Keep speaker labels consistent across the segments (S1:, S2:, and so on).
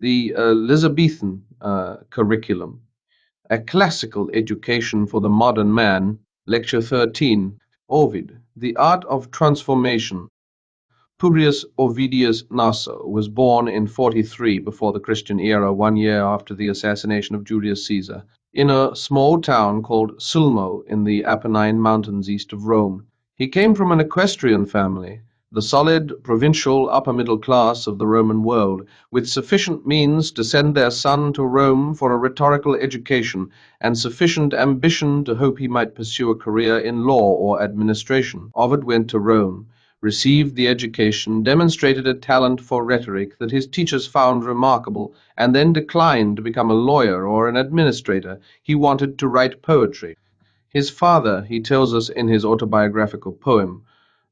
S1: the Elizabethan curriculum, A Classical Education for the Modern Man, Lecture 13, Ovid, The Art of Transformation. Publius Ovidius Naso was born in 43 before the Christian era, 1 year after the assassination of Julius Caesar, in a small town called Sulmo in the Apennine Mountains east of Rome. He came from an equestrian family, the solid provincial upper middle class of the Roman world, with sufficient means to send their son to Rome for a rhetorical education, and sufficient ambition to hope he might pursue a career in law or administration. Ovid went to Rome, received the education, demonstrated a talent for rhetoric that his teachers found remarkable, and then declined to become a lawyer or an administrator. He wanted to write poetry. His father, he tells us in his autobiographical poem,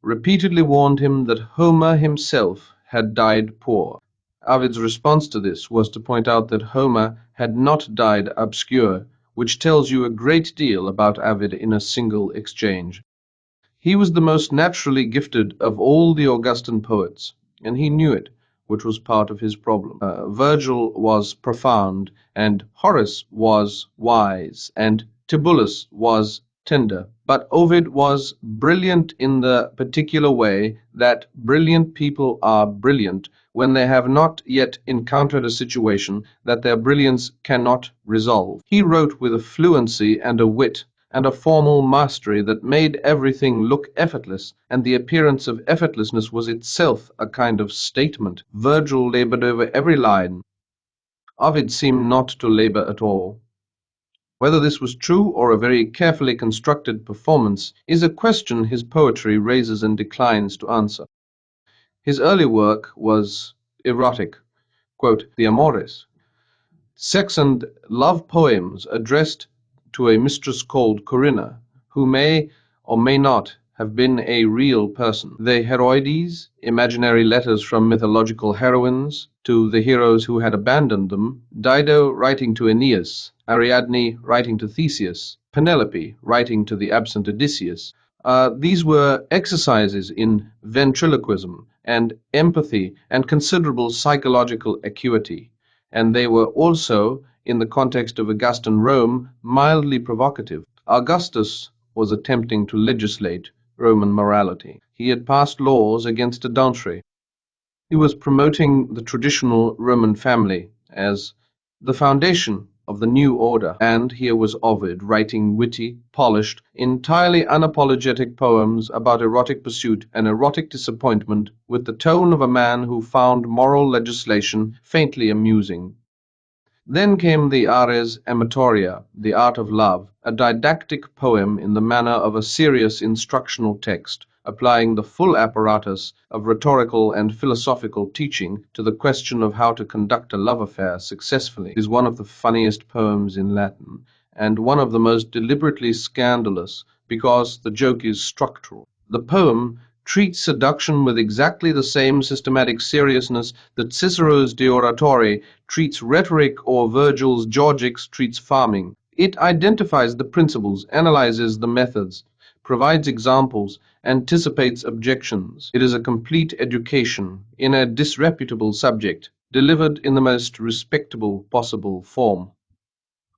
S1: repeatedly warned him that Homer himself had died poor. Ovid's response to this was to point out that Homer had not died obscure, which tells you a great deal about Ovid in a single exchange. He was the most naturally gifted of all the Augustan poets, and he knew it, which was part of his problem. Virgil was profound, and Horace was wise, and Tibullus was tender. But Ovid was brilliant in the particular way that brilliant people are brilliant when they have not yet encountered a situation that their brilliance cannot resolve. He wrote with a fluency and a wit and a formal mastery that made everything look effortless, and the appearance of effortlessness was itself a kind of statement. Virgil labored over every line. Ovid seemed not to labor at all. Whether this was true or a very carefully constructed performance is a question his poetry raises and declines to answer. His early work was erotic, quote, the Amores, sex and love poems addressed to a mistress called Corinna, who may or may not have been a real person. The Heroides, imaginary letters from mythological heroines to the heroes who had abandoned them, Dido writing to Aeneas, Ariadne writing to Theseus, Penelope writing to the absent Odysseus. These were exercises in ventriloquism and empathy and considerable psychological acuity, and they were also, in the context of Augustan Rome, mildly provocative. Augustus was attempting to legislate Roman morality. He had passed laws against adultery. He was promoting the traditional Roman family as the foundation of the new order, and here was Ovid writing witty, polished, entirely unapologetic poems about erotic pursuit and erotic disappointment with the tone of a man who found moral legislation faintly amusing. Then came the Ars Amatoria, the art of love, a didactic poem in the manner of a serious instructional text, applying the full apparatus of rhetorical and philosophical teaching to the question of how to conduct a love affair successfully. It is one of the funniest poems in Latin, and one of the most deliberately scandalous, because the joke is structural. The poem treats seduction with exactly the same systematic seriousness that Cicero's De Oratore treats rhetoric or Virgil's Georgics treats farming. It identifies the principles, analyzes the methods, provides examples, anticipates objections. It is a complete education in a disreputable subject, delivered in the most respectable possible form.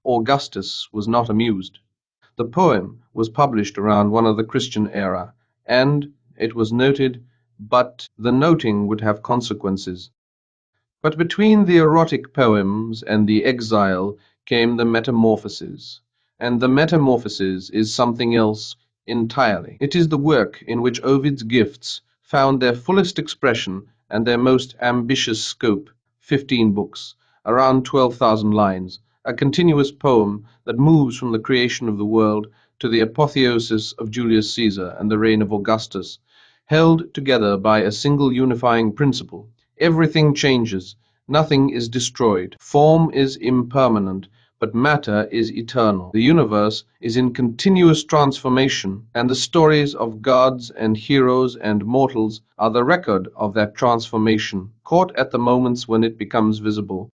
S1: Augustus was not amused. The poem was published around one of the Christian era, and it was noted, but the noting would have consequences. But between the erotic poems and the exile came the Metamorphoses, and the Metamorphoses is something else entirely. It is the work in which Ovid's gifts found their fullest expression and their most ambitious scope, 15 books, around 12,000 lines, a continuous poem that moves from the creation of the world to the apotheosis of Julius Caesar and the reign of Augustus, held together by a single unifying principle. Everything changes, nothing is destroyed, form is impermanent, but matter is eternal. The universe is in continuous transformation, and the stories of gods and heroes and mortals are the record of that transformation, caught at the moments when it becomes visible.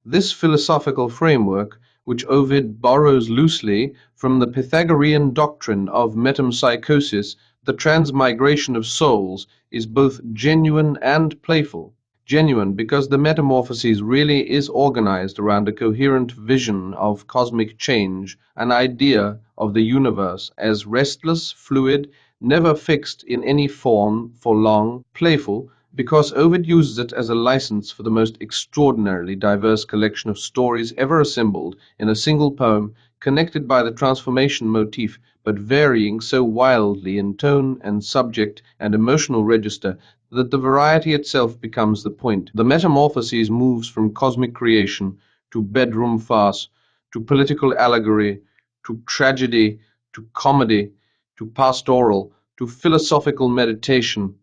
S1: This philosophical framework, which Ovid borrows loosely from the Pythagorean doctrine of metempsychosis, the transmigration of souls, is both genuine and playful. genuine, because the Metamorphoses really is organized around a coherent vision of cosmic change, an idea of the universe as restless, fluid, never fixed in any form for long, playful, because Ovid uses it as a license for the most extraordinarily diverse collection of stories ever assembled in a single poem, connected by the transformation motif, but varying so wildly in tone and subject and emotional register that the variety itself becomes the point. The Metamorphoses moves from cosmic creation to bedroom farce, to political allegory, to tragedy, to comedy, to pastoral, to philosophical meditation,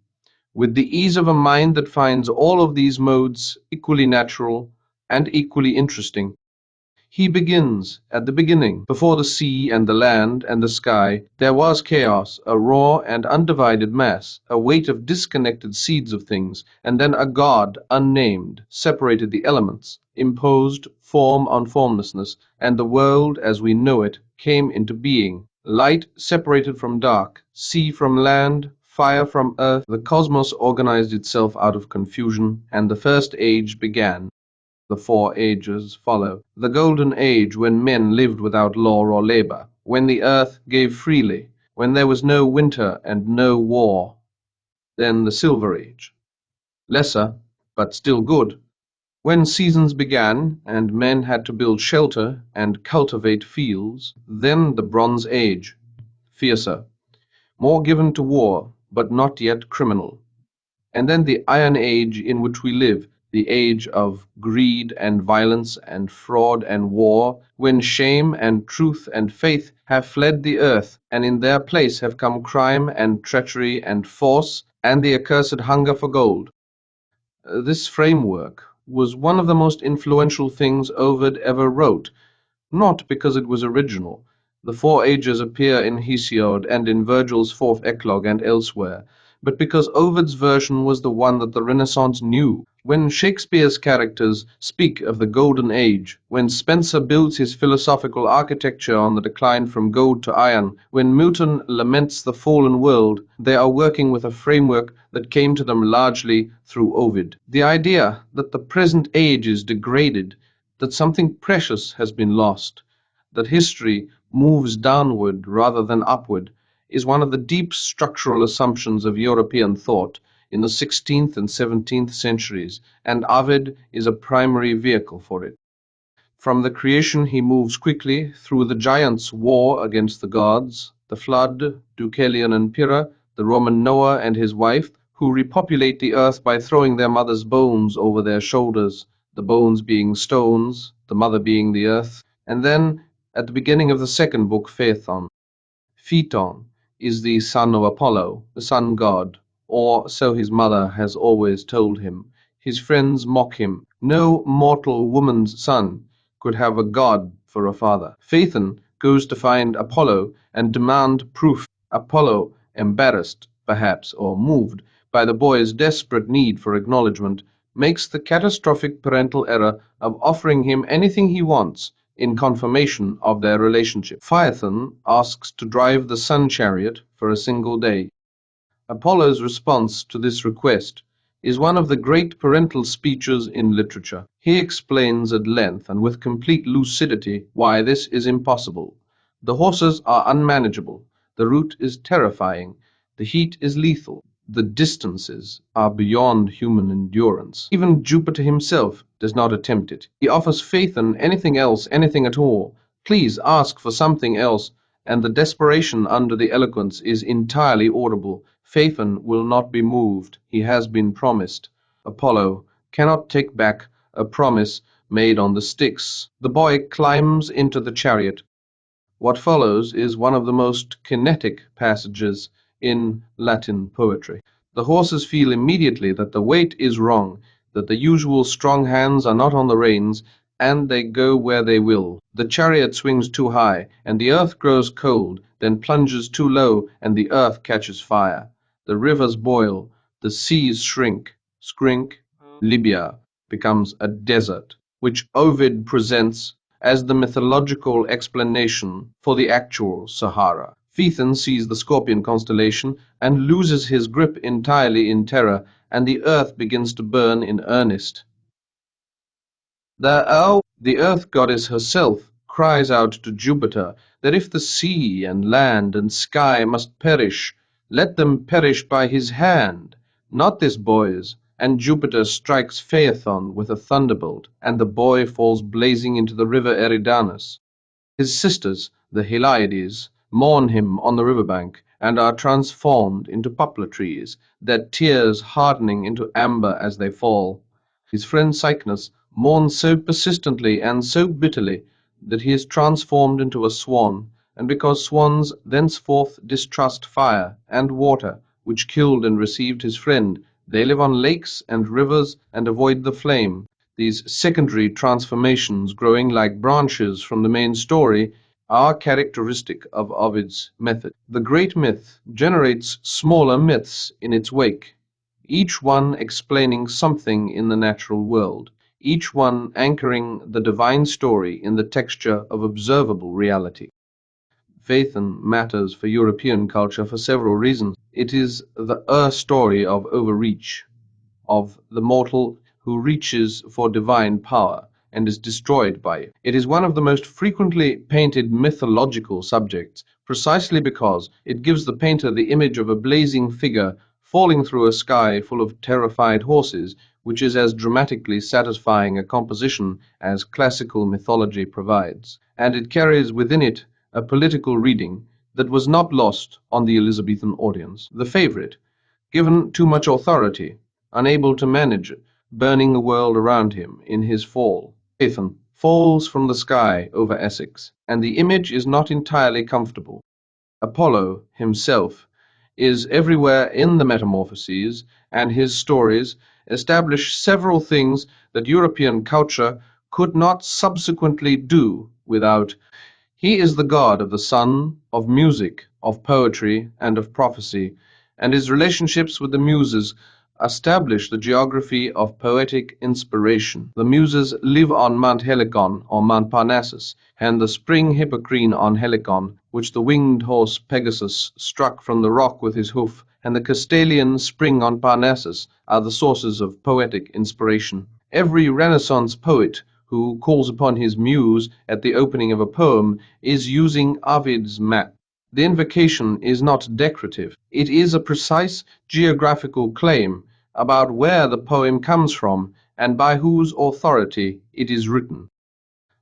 S1: with the ease of a mind that finds all of these modes equally natural and equally interesting. He begins at the beginning. Before the sea and the land and the sky, there was chaos, a raw and undivided mass, a weight of disconnected seeds of things, and then a God unnamed separated the elements, imposed form on formlessness, and the world as we know it came into being. Light separated from dark, sea from land, fire from earth, the cosmos organized itself out of confusion, and the first age began. The four ages follow. The golden age, when men lived without law or labor, when the earth gave freely, when there was no winter and no war. Then the silver age, lesser, but still good, when seasons began and men had to build shelter and cultivate fields. Then the bronze age, fiercer, more given to war, but not yet criminal. And then the Iron Age in which we live, the age of greed and violence and fraud and war, when shame and truth and faith have fled the earth, and in their place have come crime and treachery and force and the accursed hunger for gold. This framework was one of the most influential things Ovid ever wrote, not because it was original. The four ages appear in Hesiod and in Virgil's fourth eclogue and elsewhere, but because Ovid's version was the one that the Renaissance knew. When Shakespeare's characters speak of the Golden Age, when Spencer builds his philosophical architecture on the decline from gold to iron, when Milton laments the fallen world, they are working with a framework that came to them largely through Ovid. The idea that the present age is degraded, that something precious has been lost, that history moves downward rather than upward, is one of the deep structural assumptions of European thought in the 16th and 17th centuries, and Ovid is a primary vehicle for it. From the creation he moves quickly through the giants' war against the gods, the flood, Deucalion and Pyrrha, the Roman Noah and his wife, who repopulate the earth by throwing their mother's bones over their shoulders, the bones being stones, the mother being the earth, and then, at the beginning of the second book, Phaethon. Phaeton is the son of Apollo, the sun god, or so his mother has always told him. His friends mock him. No mortal woman's son could have a god for a father. Phaethon goes to find Apollo and demand proof. Apollo, embarrassed, perhaps, or moved by the boy's desperate need for acknowledgement, makes the catastrophic parental error of offering him anything he wants in confirmation of their relationship. Phaethon asks to drive the sun chariot for a single day. Apollo's response to this request is one of the great parental speeches in literature. He explains at length and with complete lucidity why this is impossible. The horses are unmanageable, the route is terrifying, the heat is lethal, the distances are beyond human endurance. Even Jupiter himself does not attempt it. He offers Phaethon anything else, anything at all. Please ask for something else, and the desperation under the eloquence is entirely audible. Phaethon will not be moved. He has been promised. Apollo cannot take back a promise made on the Styx. The boy climbs into the chariot. What follows is one of the most kinetic passages in Latin poetry. The horses feel immediately that the weight is wrong, that the usual strong hands are not on the reins, and they go where they will. The chariot swings too high, and the earth grows cold, then plunges too low, and the earth catches fire. The rivers boil, the seas shrink. Libya becomes a desert, which Ovid presents as the mythological explanation for the actual Sahara. Phaethon sees the Scorpion constellation and loses his grip entirely in terror, and the earth begins to burn in earnest. The earth goddess herself cries out to Jupiter that if the sea and land and sky must perish, let them perish by his hand, not this boy's, and Jupiter strikes Phaethon with a thunderbolt, and the boy falls blazing into the river Eridanus. His sisters, the Heliades, mourn him on the riverbank, and are transformed into poplar trees, their tears hardening into amber as they fall. His friend Cycnus mourns so persistently and so bitterly that he is transformed into a swan, and because swans thenceforth distrust fire and water, which killed and received his friend, they live on lakes and rivers and avoid the flame. These secondary transformations, growing like branches from the main story, are characteristic of Ovid's method. The great myth generates smaller myths in its wake, each one explaining something in the natural world, each one anchoring the divine story in the texture of observable reality. Phaethon matters for European culture for several reasons. It is the story of overreach, of the mortal who reaches for divine power and is destroyed by it. It is one of the most frequently painted mythological subjects, precisely because it gives the painter the image of a blazing figure falling through a sky full of terrified horses, which is as dramatically satisfying a composition as classical mythology provides. And it carries within it a political reading that was not lost on the Elizabethan audience. The favorite, given too much authority, unable to manage it, burning the world around him in his fall. Phaethon falls from the sky over Essex, and the image is not entirely comfortable. Apollo himself is everywhere in the Metamorphoses, and his stories establish several things that European culture could not subsequently do without. He is the god of the sun, of music, of poetry, and of prophecy, and his relationships with the muses establish the geography of poetic inspiration. The muses live on Mount Helicon or Mount Parnassus, and the spring Hippocrene on Helicon, which the winged horse Pegasus struck from the rock with his hoof, and the Castalian spring on Parnassus are the sources of poetic inspiration. Every Renaissance poet who calls upon his muse at the opening of a poem is using Ovid's map. The invocation is not decorative. It is a precise geographical claim about where the poem comes from and by whose authority it is written.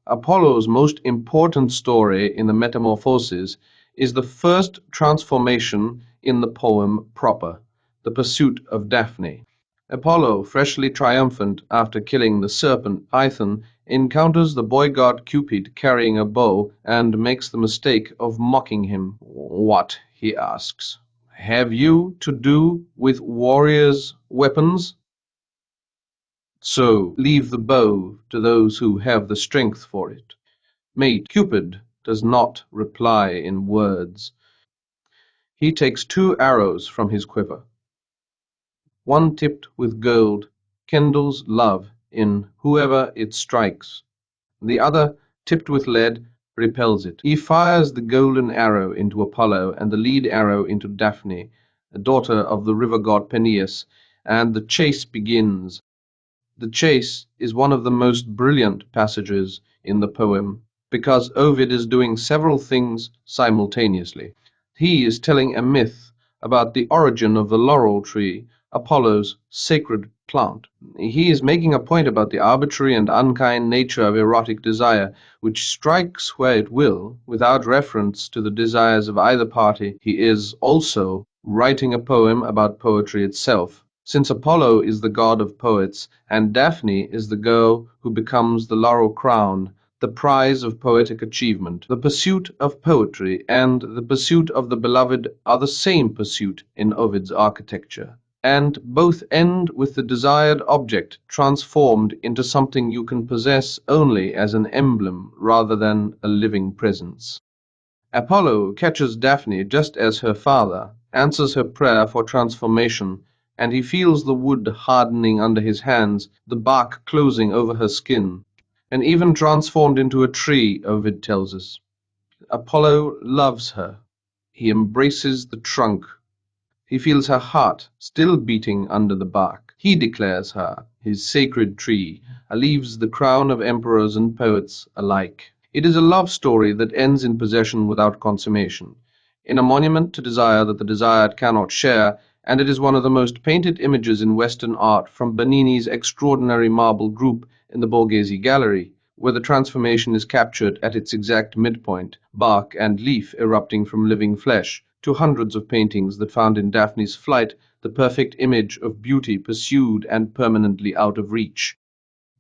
S1: Apollo's most important story in the Metamorphoses is the first transformation in the poem proper, the pursuit of Daphne. Apollo, freshly triumphant after killing the serpent Python, encounters the boy god Cupid carrying a bow and makes the mistake of mocking him. "What?" he asks. "Have you to do with warriors' weapons? So leave the bow to those who have the strength for it." Mate Cupid does not reply in words. He takes 2 arrows from his quiver. One tipped with gold kindles love in whoever it strikes. The other, tipped with lead, repels it. He fires the golden arrow into Apollo and the lead arrow into Daphne, a daughter of the river god Peneus, and the chase begins. The chase is one of the most brilliant passages in the poem, because Ovid is doing several things simultaneously. He is telling a myth about the origin of the laurel tree, Apollo's sacred plant. He is making a point about the arbitrary and unkind nature of erotic desire, which strikes where it will, without reference to the desires of either party. He is also writing a poem about poetry itself, since Apollo is the god of poets, and Daphne is the girl who becomes the laurel crown, the prize of poetic achievement. The pursuit of poetry and the pursuit of the beloved are the same pursuit in Ovid's architecture, and both end with the desired object transformed into something you can possess only as an emblem rather than a living presence. Apollo catches Daphne just as her father answers her prayer for transformation, and he feels the wood hardening under his hands, the bark closing over her skin, and even transformed into a tree, Ovid tells us. Apollo loves her. He embraces the trunk. He feels her heart still beating under the bark. He declares her his sacred tree, leaves the crown of emperors and poets alike. It is a love story that ends in possession without consummation, in a monument to desire that the desired cannot share, and it is one of the most painted images in Western art, from Bernini's extraordinary marble group in the Borghese Gallery, where the transformation is captured at its exact midpoint, bark and leaf erupting from living flesh, to hundreds of paintings that found in Daphne's flight the perfect image of beauty pursued and permanently out of reach.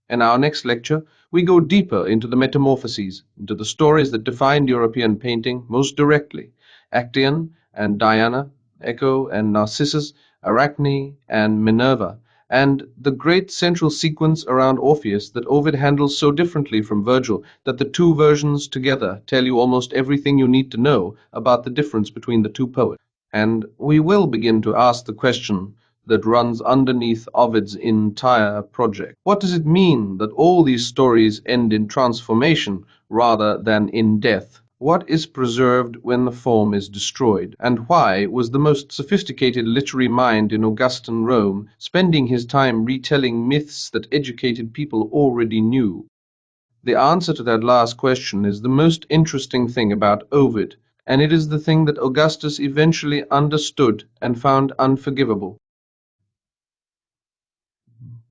S1: In our next lecture, we go deeper into the Metamorphoses, into the stories that defined European painting most directly: Actaeon and Diana, Echo and Narcissus, Arachne and Minerva, and the great central sequence around Orpheus that Ovid handles so differently from Virgil that the two versions together tell you almost everything you need to know about the difference between the two poets. And we will begin to ask the question that runs underneath Ovid's entire project. What does it mean that all these stories end in transformation rather than in death? What is preserved when the form is destroyed? And why was the most sophisticated literary mind in Augustan Rome spending his time retelling myths that educated people already knew? The answer to that last question is the most interesting thing about Ovid, and it is the thing that Augustus eventually understood and found unforgivable.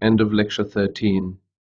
S1: End of Lecture 13.